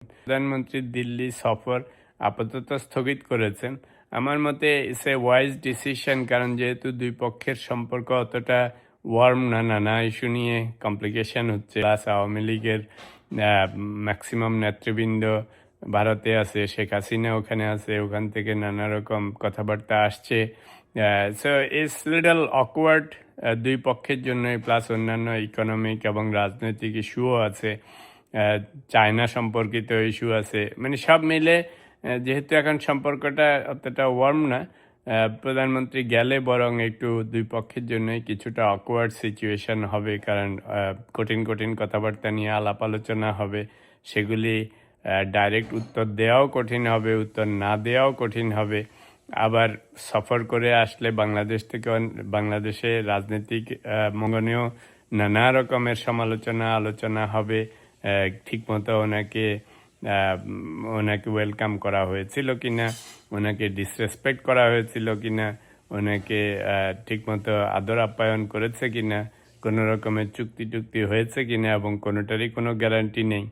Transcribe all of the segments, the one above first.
প্রধানমন্ত্রীর দিল্লি সফর আপাতত স্থগিত করেছেন। আমার মতে ইটস এ ওয়াইজ ডিসিশন, কারণ যেহেতু দুই পক্ষের সম্পর্ক অতটা ওয়ার্ম না, নানা ইস্যু নিয়ে কমপ্লিকেশন হচ্ছে। প্লাস আওয়ামী লীগের ম্যাক্সিমাম নেতৃবৃন্দ ভারতে আছে, শেখ হাসিনা ওখানে আছে, ওখান থেকে নানা রকম কথাবার্তা আসছে। সো ইটস লিটল অকওয়ার্ড দুই পক্ষের জন্যই, প্লাস অন্যান্য ইকোনমিক এবং রাজনৈতিক ইস্যুও আছে, চায়না সম্পর্কিত ইস্যু আছে, মানে সব মিলে যেহেতু এখন সম্পর্কটা অতটা ওয়ার্ম না, প্রধানমন্ত্রী গেলে বরং একটু দুই পক্ষের জন্যই কিছুটা অকওয়ার্ড সিচুয়েশন হবে, কারণ কঠিন কঠিন কথাবার্তা নিয়ে আলাপ আলোচনা হবে, সেগুলি ডাইরেক্ট উত্তর দেওয়াও কঠিন হবে, উত্তর না দেওয়াও কঠিন হবে। আবার সফর করে আসলে বাংলাদেশ থেকে বাংলাদেশে রাজনৈতিক মঙ্গনেও নানা রকমের সমালোচনা আলোচনা হবে। ঠিকমতো ওনাকে ওয়েলকাম করা হয়েছিল কিনা, ওনাকে ডিসরেসপেক্ট করা হয়েছিল কিনা, ওনাকে ঠিকমতো আদর আপ্যায়ন করেছে কিনা, কোনো রকমের চুক্তি হয়েছে কিনা, এবং কোনোটারই কোনো গ্যারান্টি নেই।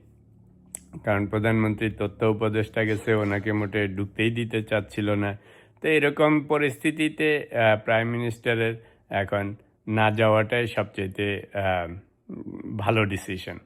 কারণ প্রধানমন্ত্রী তথ্য উপদেষ্টা গেছে, ওনাকে মোটে ঢুকতেই দিতে চাচ্ছিল না। তো এরকম পরিস্থিতিতে প্রাইম মিনিস্টারের এখন না যাওয়াটাই সবচেয়ে ভালো ডিসিশন।